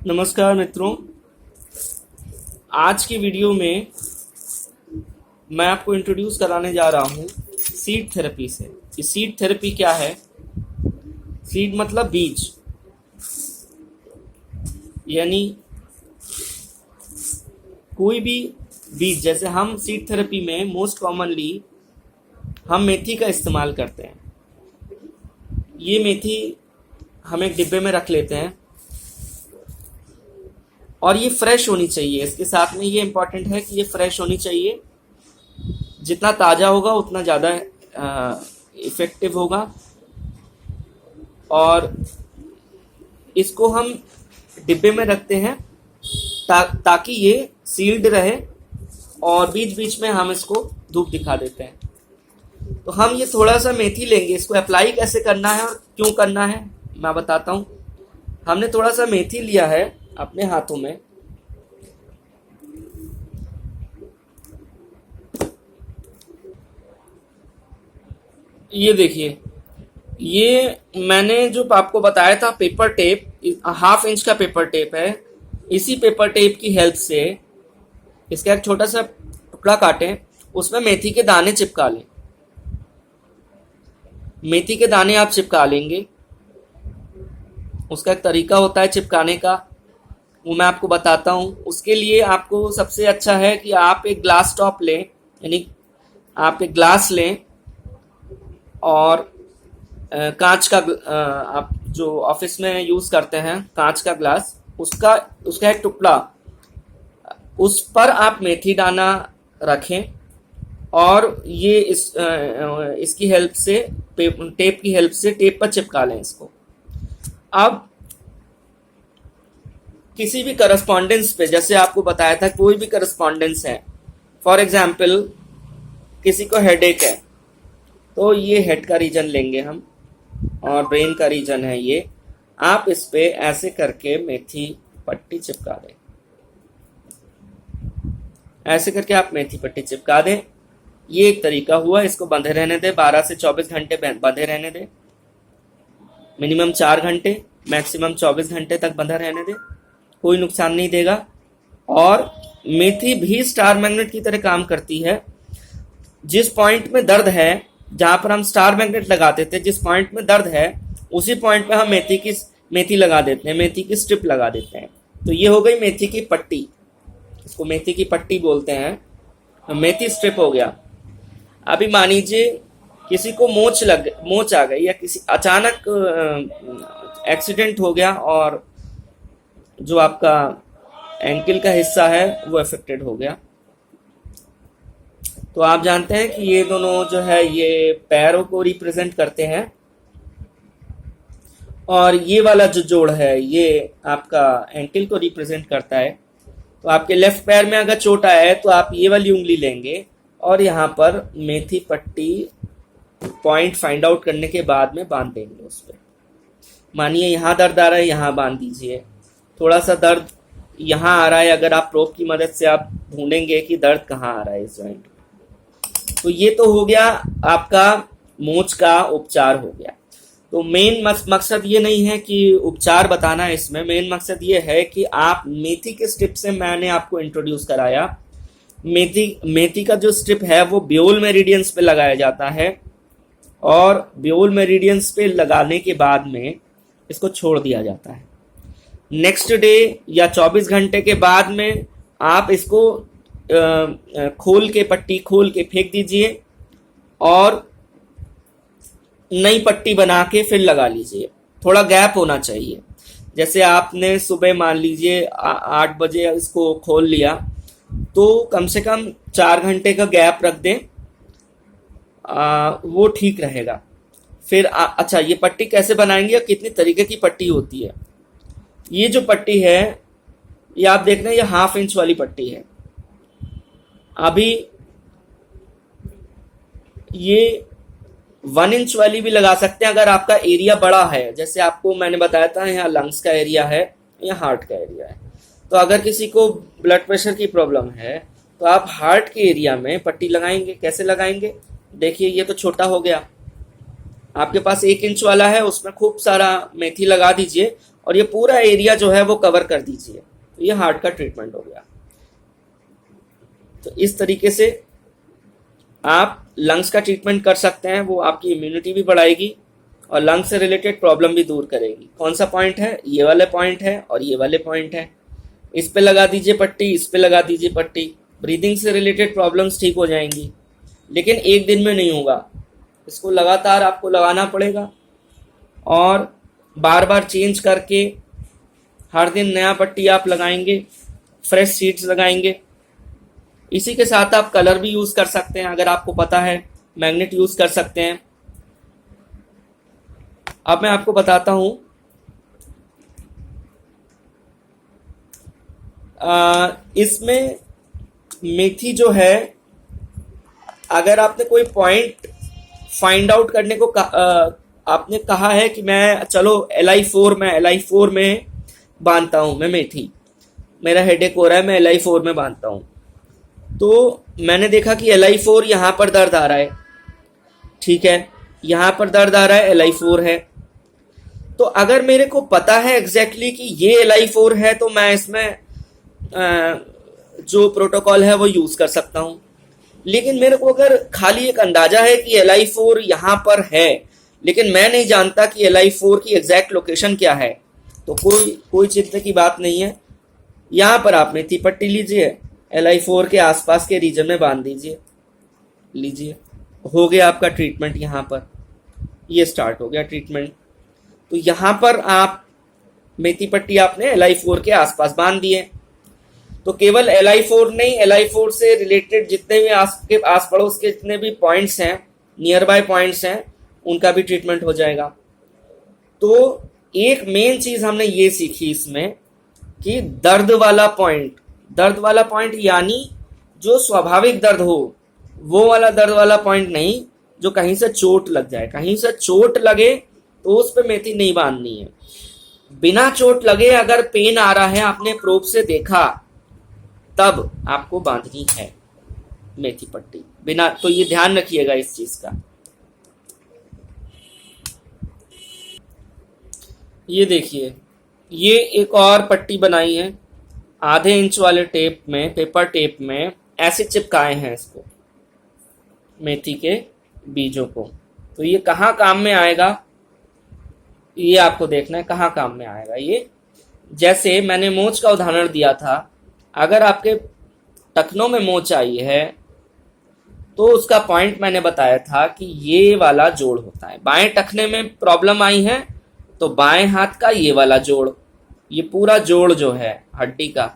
नमस्कार मित्रों। आज की वीडियो में मैं आपको इंट्रोड्यूस कराने जा रहा हूँ सीड थेरेपी से। ये सीड थेरेपी क्या है? सीड मतलब बीज, यानी कोई भी बीज। जैसे हम सीड थेरेपी में मोस्ट कॉमनली हम मेथी का इस्तेमाल करते हैं। ये मेथी हम एक डिब्बे में रख लेते हैं और ये फ्रेश होनी चाहिए। इसके साथ में ये इम्पॉर्टेंट है कि ये फ्रेश होनी चाहिए। जितना ताज़ा होगा उतना ज़्यादा इफ़ेक्टिव होगा। और इसको हम डिब्बे में रखते हैं ताकि ये सील्ड रहे और बीच बीच में हम इसको धूप दिखा देते हैं। तो हम ये थोड़ा सा मेथी लेंगे। इसको अप्लाई कैसे करना है और क्यों करना है मैं बताता हूँ। हमने थोड़ा सा मेथी लिया है अपने हाथों में। ये देखिए, ये मैंने जो आपको बताया था पेपर टेप, 1/2 इंच का पेपर टेप है। इसी पेपर टेप की हेल्प से इसका एक छोटा सा टुकड़ा काटें, उसमें मेथी के दाने चिपका लें। मेथी के दाने आप चिपका लेंगे। उसका एक तरीका होता है चिपकाने का, वो मैं आपको बताता हूँ। उसके लिए आपको सबसे अच्छा है कि आप एक ग्लास टॉप लें, यानी आप एक ग्लास लें और कांच का आप जो ऑफिस में यूज़ करते हैं कांच का ग्लास, उसका एक टुकड़ा, उस पर आप मेथी दाना रखें और ये इसकी हेल्प से, टेप की हेल्प से टेप पर चिपका लें इसको। अब किसी भी करस्पॉन्डेंस पे, जैसे आपको बताया था, कोई भी करस्पॉन्डेंस है, फॉर एग्जाम्पल किसी को हेडेक है तो ये हेड का रीजन लेंगे हम और ब्रेन का रीजन है ये। आप इस पे ऐसे करके मेथी पट्टी चिपका दें। ऐसे करके आप मेथी पट्टी चिपका दें। ये एक तरीका हुआ। इसको बंधे रहने दें, 12 से 24 घंटे बंधे रहने दें। मिनिमम 4 घंटे, मैक्सिमम 24 घंटे तक बंधा रहने दें। कोई नुकसान नहीं देगा। और मेथी भी स्टार मैग्नेट की तरह काम करती है। जिस पॉइंट में दर्द है, जहां पर हम स्टार मैग्नेट लगाते थे, जिस पॉइंट में दर्द है उसी पॉइंट पे हम मेथी लगा देते हैं, मेथी की स्ट्रिप लगा देते हैं। तो ये हो गई मेथी की पट्टी। इसको मेथी की पट्टी बोलते हैं। तो मेथी स्ट्रिप हो गया। अभी मान लीजिए किसी को मोच आ गई या किसी अचानक एक्सीडेंट हो गया और जो आपका एंकल का हिस्सा है वो अफेक्टेड हो गया। तो आप जानते हैं कि ये दोनों जो है ये पैरों को रिप्रेजेंट करते हैं और ये वाला जो जोड़ है ये आपका एंकल को रिप्रेजेंट करता है। तो आपके लेफ्ट पैर में अगर चोट आया है तो आप ये वाली उंगली लेंगे और यहाँ पर मेथी पट्टी पॉइंट फाइंड आउट करने के बाद में बांध देंगे उस पर। मानिए यहाँ दर्द आ रहा है, यहाँ बांध दीजिए। थोड़ा सा दर्द यहाँ आ रहा है, अगर आप प्रोब की मदद से आप ढूंढेंगे कि दर्द कहाँ आ रहा है इस जॉइंट में। तो ये तो हो गया आपका मोच का उपचार हो गया। तो मेन मकसद ये नहीं है कि उपचार बताना है इसमें। मेन मकसद ये है कि आप मेथी के स्ट्रिप से मैंने आपको इंट्रोड्यूस कराया। मेथी का जो स्ट्रिप है वो ब्योल मेरिडियंस पे लगाया जाता है और ब्योल मेरिडियंस पे लगाने के बाद में इसको छोड़ दिया जाता है। नेक्स्ट डे या 24 घंटे के बाद में आप इसको पट्टी खोल के फेंक दीजिए और नई पट्टी बना के फिर लगा लीजिए। थोड़ा गैप होना चाहिए। जैसे आपने सुबह मान लीजिए 8 बजे इसको खोल लिया तो कम से कम 4 घंटे का गैप रख दें, वो ठीक रहेगा। फिर अच्छा, ये पट्टी कैसे बनाएंगे और कितनी तरीके की पट्टी होती है। ये जो पट्टी है ये आप देख रहे हैं, ये 1/2 इंच वाली पट्टी है। अभी ये 1 इंच वाली भी लगा सकते हैं अगर आपका एरिया बड़ा है। जैसे आपको मैंने बताया था यहाँ लंग्स का एरिया है, यहाँ हार्ट का एरिया है। तो अगर किसी को ब्लड प्रेशर की प्रॉब्लम है तो आप हार्ट के एरिया में पट्टी लगाएंगे। कैसे लगाएंगे? देखिए, ये तो छोटा हो गया। आपके पास 1 इंच वाला है, उसमें खूब सारा मेथी लगा दीजिए और ये पूरा एरिया जो है वो कवर कर दीजिए। तो ये हार्ट का ट्रीटमेंट हो गया। तो इस तरीके से आप लंग्स का ट्रीटमेंट कर सकते हैं, वो आपकी इम्यूनिटी भी बढ़ाएगी और लंग्स से रिलेटेड प्रॉब्लम भी दूर करेगी। कौन सा पॉइंट है? ये वाले पॉइंट है और ये वाले पॉइंट है। इस पे लगा दीजिए पट्टी, इस पे लगा दीजिए पट्टी। ब्रीदिंग से रिलेटेड प्रॉब्लम्स ठीक हो जाएंगी, लेकिन एक दिन में नहीं होगा। इसको लगातार आपको लगाना पड़ेगा और बार बार चेंज करके हर दिन नया पट्टी आप लगाएंगे, फ्रेश सीड्स लगाएंगे। इसी के साथ आप कलर भी यूज कर सकते हैं, अगर आपको पता है मैग्नेट यूज कर सकते हैं। अब मैं आपको बताता हूं, इसमें मेथी जो है, अगर आपने कोई पॉइंट फाइंड आउट करने को आपने कहा है कि मैं चलो LI4 में बांधता हूं, मैं मेथी, मेरा हेडेक हो रहा है, मैं LI4 में बांधता हूं। तो मैंने देखा कि LI4 यहां पर दर्द आ रहा है, ठीक है, यहां पर दर्द आ रहा है, LI4 है। तो अगर मेरे को पता है एग्जैक्टली कि ये LI4 है, तो मैं इसमें जो प्रोटोकॉल है वो यूज कर सकता हूं। लेकिन मेरे को अगर खाली एक अंदाजा है कि LI4 यहां पर है, लेकिन मैं नहीं जानता कि LI4 की एग्जैक्ट लोकेशन क्या है, तो कोई चिंता की बात नहीं है। यहां पर आप मेथी पट्टी लीजिए, LI4 के आसपास के रीजन में बांध दीजिए, लीजिए, हो गया आपका ट्रीटमेंट। यहां पर ये स्टार्ट हो गया ट्रीटमेंट। तो यहां पर आप मेथी पट्टी आपने LI4 के आसपास बांध दिए, तो केवल LI4 नहीं, LI4 से रिलेटेड जितने भी आस पड़ोस के जितने भी पॉइंट्स हैं, नियर बाय पॉइंट्स हैं, उनका भी ट्रीटमेंट हो जाएगा। तो एक मेन चीज हमने ये सीखी इसमें कि दर्द वाला पॉइंट यानी जो स्वाभाविक दर्द हो, वो वाला दर्द वाला पॉइंट नहीं, जो कहीं से चोट लग जाए। कहीं से चोट लगे तो उस पे मेथी नहीं बांधनी है। बिना चोट लगे अगर पेन आ रहा है, आपने प्रोब से देखा, तब आपको बांधनी है मेथी पट्टी बिना। तो ये ध्यान रखिएगा इस चीज का। ये देखिए, ये एक और पट्टी बनाई है, आधे इंच वाले टेप में, पेपर टेप में ऐसे चिपकाए हैं इसको, मेथी के बीजों को। तो ये कहाँ काम में आएगा, ये आपको देखना है कहाँ काम में आएगा ये। जैसे मैंने मोच का उदाहरण दिया था, अगर आपके टखनों में मोच आई है तो उसका पॉइंट मैंने बताया था कि ये वाला जोड़ होता है। बाएं टखने में प्रॉब्लम आई है तो बाएं हाथ का ये वाला जोड़, ये पूरा जोड़ जो है हड्डी का,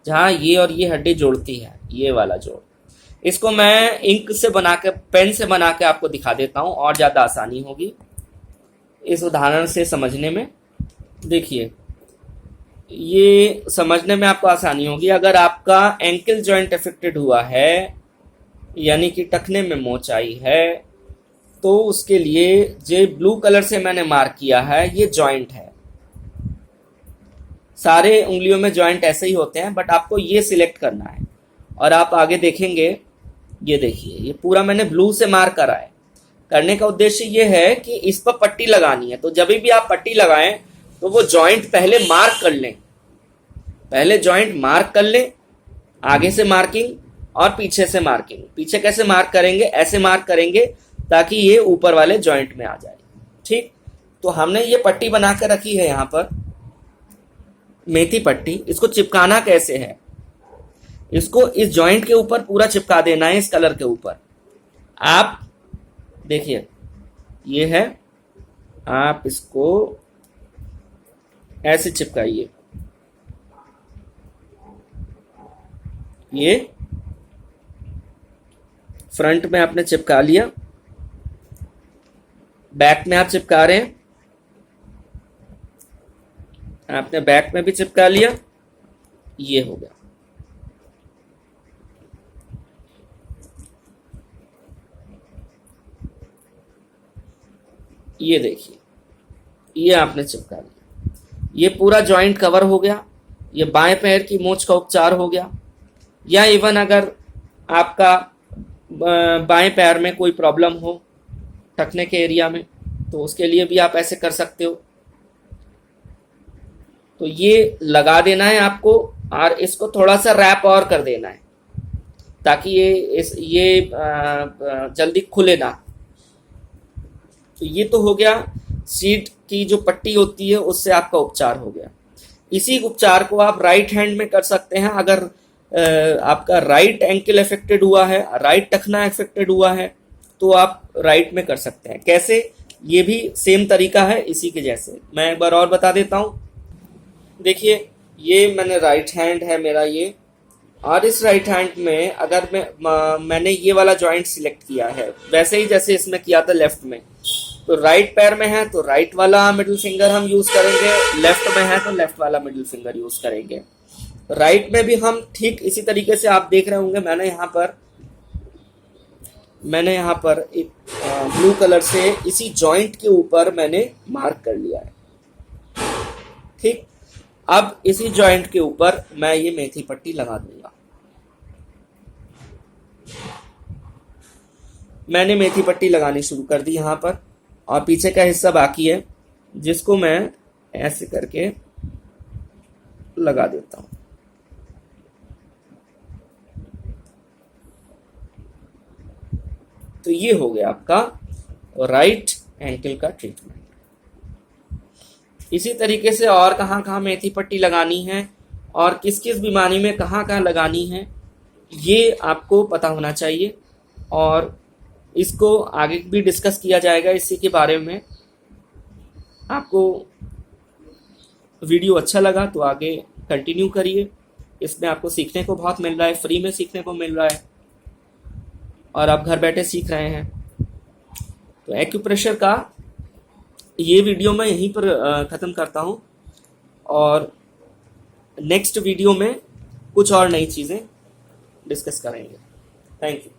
जहां ये और ये हड्डी जोड़ती है, ये वाला जोड़, इसको मैं इंक से बना के, पेन से बना के आपको दिखा देता हूं, और ज्यादा आसानी होगी इस उदाहरण से समझने में। देखिए, ये समझने में आपको आसानी होगी। अगर आपका एंकल जॉइंट अफेक्टेड हुआ है, यानी कि टखने में मोच आई है, तो उसके लिए जो ब्लू कलर से मैंने मार्क किया है, ये जॉइंट है। सारे उंगलियों में जॉइंट ऐसे ही होते हैं, बट आपको ये सिलेक्ट करना है। और आप आगे देखेंगे, ये देखिए, ये पूरा मैंने ब्लू से मार्क करा है। करने का उद्देश्य ये है कि इस पर पट्टी लगानी है। तो जब भी आप पट्टी लगाएं तो वो जॉइंट पहले मार्क कर लें, पहले जॉइंट मार्क कर लें, आगे से मार्किंग और पीछे से मार्किंग। पीछे कैसे मार्क करेंगे? ऐसे मार्क करेंगे ताकि ये ऊपर वाले जॉइंट में आ जाए। ठीक, तो हमने ये पट्टी बना कर रखी है यहाँ पर, मेथी पट्टी। इसको चिपकाना कैसे है? इसको इस जॉइंट के ऊपर पूरा चिपका देना है, इस कलर के ऊपर। आप देखिए, ये है, आप इसको ऐसे चिपकाइए, ये फ्रंट में आपने चिपका लिया, बैक में आप चिपका रहे हैं, आपने बैक में भी चिपका लिया, ये हो गया। ये देखिए, ये आपने चिपका लिया, ये पूरा जॉइंट कवर हो गया। ये बाएं पैर की मोच का उपचार हो गया। या इवन अगर आपका बाएं पैर में कोई प्रॉब्लम हो टखने के एरिया में, तो उसके लिए भी आप ऐसे कर सकते हो। तो ये लगा देना है आपको और इसको थोड़ा सा रैप और कर देना है ताकि ये जल्दी खुले ना। तो ये तो हो गया सीट की जो पट्टी होती है उससे आपका उपचार हो गया। इसी उपचार को आप राइट हैंड में कर सकते हैं। अगर आपका राइट एंकल अफेक्टेड हुआ है, राइट टखना अफेक्टेड हुआ है, तो आप राइट में कर सकते हैं। कैसे? ये भी सेम तरीका है इसी के जैसे। मैं एक बार और बता देता हूँ। देखिए, ये मैंने राइट हैंड है मेरा ये, और इस राइट हैंड में अगर मैंने ये वाला जॉइंट सिलेक्ट किया है वैसे ही जैसे इसमें किया था लेफ्ट में, तो राइट पैर में है तो राइट वाला मिडिल फिंगर हम यूज करेंगे, लेफ्ट में है तो लेफ्ट वाला मिडिल फिंगर यूज करेंगे। राइट में भी हम ठीक इसी तरीके से, आप देख रहे होंगे मैंने यहाँ पर एक ब्लू कलर से इसी जॉइंट के ऊपर मैंने मार्क कर लिया है। ठीक, अब इसी जॉइंट के ऊपर मैं ये मेथी पट्टी लगा दूंगा। मैंने मेथी पट्टी लगानी शुरू कर दी यहाँ पर, और पीछे का हिस्सा बाकी है जिसको मैं ऐसे करके लगा देता हूं। तो ये हो गया आपका राइट एंकल का ट्रीटमेंट। इसी तरीके से और कहाँ कहाँ मेथी पट्टी लगानी है और किस किस बीमारी में कहाँ कहाँ लगानी है ये आपको पता होना चाहिए, और इसको आगे भी डिस्कस किया जाएगा इसी के बारे में। आपको वीडियो अच्छा लगा तो आगे कंटिन्यू करिए। इसमें आपको सीखने को बहुत मिल रहा है, फ्री में सीखने को मिल रहा है और आप घर बैठे सीख रहे हैं। तो एक्यूप्रेशर का ये वीडियो मैं यहीं पर ख़त्म करता हूँ, और नेक्स्ट वीडियो में कुछ और नई चीज़ें डिस्कस करेंगे। Thank you.